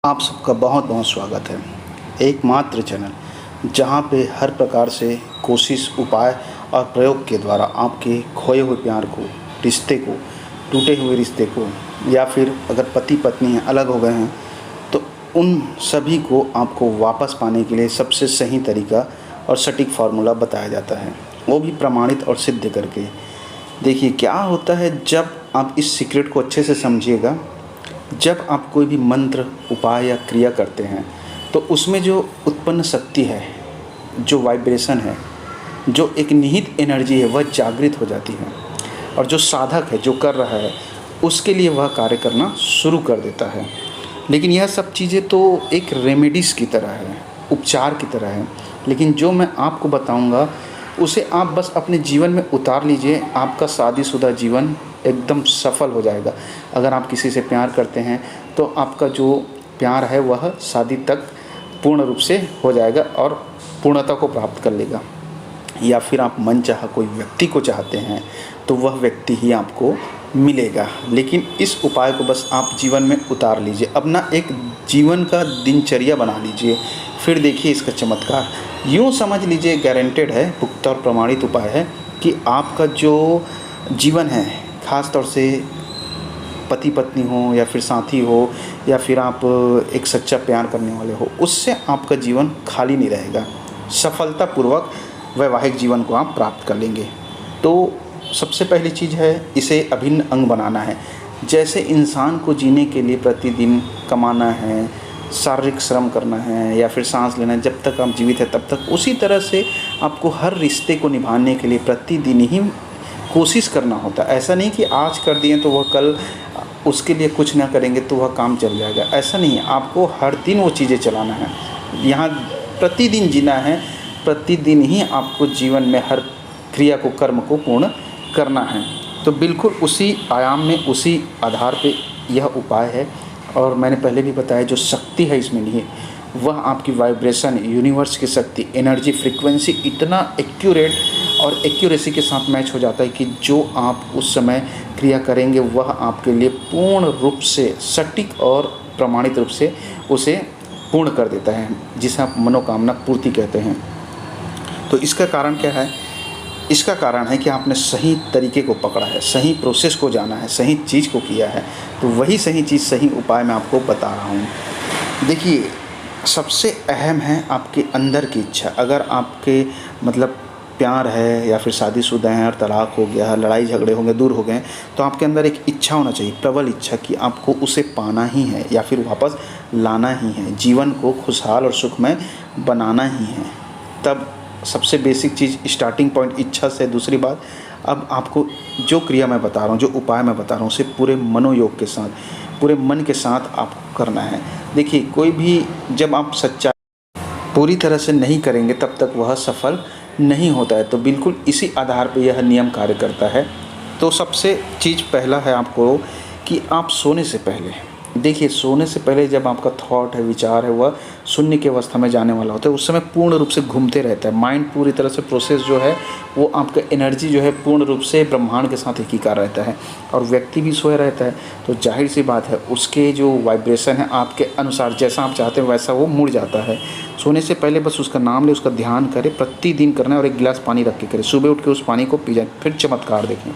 आप सबका बहुत बहुत स्वागत है। एकमात्र चैनल जहां पे हर प्रकार से कोशिश, उपाय और प्रयोग के द्वारा आपके खोए हुए प्यार को, रिश्ते को, टूटे हुए रिश्ते को, या फिर अगर पति पत्नी हैं अलग हो गए हैं तो उन सभी को आपको वापस पाने के लिए सबसे सही तरीका और सटीक फार्मूला बताया जाता है, वो भी प्रमाणित और सिद्ध करके। देखिए क्या होता है, जब आप इस सीक्रेट को अच्छे से समझिएगा, जब आप कोई भी मंत्र, उपाय या क्रिया करते हैं तो उसमें जो उत्पन्न शक्ति है, जो वाइब्रेशन है, जो एक निहित एनर्जी है, वह जागृत हो जाती है और जो साधक है, जो कर रहा है, उसके लिए वह कार्य करना शुरू कर देता है। लेकिन यह सब चीज़ें तो एक रेमेडीज़ की तरह है, उपचार की तरह है, लेकिन जो मैं आपको बताऊंगा उसे आप बस अपने जीवन में उतार लीजिए, आपका शादीशुदा जीवन एकदम सफल हो जाएगा। अगर आप किसी से प्यार करते हैं तो आपका जो प्यार है वह शादी तक पूर्ण रूप से हो जाएगा और पूर्णता को प्राप्त कर लेगा। या फिर आप मनचाहा कोई व्यक्ति को चाहते हैं तो वह व्यक्ति ही आपको मिलेगा। लेकिन इस उपाय को बस आप जीवन में उतार लीजिए, अपना एक जीवन का दिनचर्या बना लीजिए, फिर देखिए इसका चमत्कार। यूँ समझ लीजिए, गारंटेड है, पुख्ता और प्रमाणित उपाय है कि आपका जो जीवन है, ख़ास तौर से पति पत्नी हो या फिर साथी हो या फिर आप एक सच्चा प्यार करने वाले हो, उससे आपका जीवन खाली नहीं रहेगा। सफलतापूर्वक वैवाहिक जीवन को आप प्राप्त कर लेंगे। तो सबसे पहली चीज़ है, इसे अभिन्न अंग बनाना है। जैसे इंसान को जीने के लिए प्रतिदिन कमाना है, शारीरिक श्रम करना है या फिर सांस लेना है, जब तक आप जीवित हैं तब तक, उसी तरह से आपको हर रिश्ते को निभाने के लिए प्रतिदिन ही कोशिश करना होता है। ऐसा नहीं कि आज कर दिए तो वह कल उसके लिए कुछ ना करेंगे तो वह काम चल जाएगा, ऐसा नहीं है। आपको हर दिन वो चीज़ें चलाना है, यहाँ प्रतिदिन जीना है, प्रतिदिन ही आपको जीवन में हर क्रिया को, कर्म को पूर्ण करना है। तो बिल्कुल उसी आयाम में, उसी आधार पे यह उपाय है। और मैंने पहले भी बताया, जो शक्ति है इसमें नहीं है, वह आपकी वाइब्रेशन, यूनिवर्स की शक्ति, एनर्जी, फ्रीक्वेंसी इतना एक्यूरेट और एक्यूरेसी के साथ मैच हो जाता है कि जो आप उस समय क्रिया करेंगे वह आपके लिए पूर्ण रूप से सटीक और प्रमाणित रूप से उसे पूर्ण कर देता है, जिसे आप मनोकामना पूर्ति कहते हैं। तो इसका कारण क्या है? इसका कारण है कि आपने सही तरीके को पकड़ा है, सही प्रोसेस को जाना है, सही चीज़ को किया है। तो वही सही चीज़, सही उपाय मैं आपको बता रहा हूँ। देखिए, सबसे अहम है आपके अंदर की इच्छा। अगर आपके मतलब प्यार है या फिर शादीशुदा हैं और तलाक हो गया, लड़ाई झगड़े होंगे, दूर हो गए, तो आपके अंदर एक इच्छा होना चाहिए, प्रबल इच्छा, कि आपको उसे पाना ही है या फिर वापस लाना ही है, जीवन को खुशहाल और सुखमय बनाना ही है। तब सबसे बेसिक चीज़, स्टार्टिंग पॉइंट इच्छा से। दूसरी बात, अब आपको जो क्रिया मैं बता रहा हूँ, जो उपाय मैं बता रहा हूँ, उसे पूरे मनोयोग के साथ, पूरे मन के साथ आपको करना है। देखिए, कोई भी जब आप सच्चाई पूरी तरह से नहीं करेंगे तब तक वह सफल नहीं होता है। तो बिल्कुल इसी आधार पर यह नियम कार्य करता है। तो सबसे चीज़ पहला है आपको कि आप सोने से पहले, देखिए सोने से पहले जब आपका थॉट है, विचार है, वह शून्य की अवस्था में जाने वाला होता है, उस समय पूर्ण रूप से घूमते रहता है माइंड, पूरी तरह से प्रोसेस जो है वो आपका एनर्जी जो है पूर्ण रूप से ब्रह्मांड के साथ एकीकार रहता है और व्यक्ति भी सोया रहता है। तो जाहिर सी बात है, उसके जो वाइब्रेशन है आपके अनुसार, जैसा आप चाहते हैं वैसा वो मुड़ जाता है। सोने से पहले बस उसका नाम ले, उसका ध्यान करें, प्रतिदिन करना है और एक गिलास पानी रख के करें। सुबह उठ के उस पानी को पी जाए, फिर चमत्कार देखें।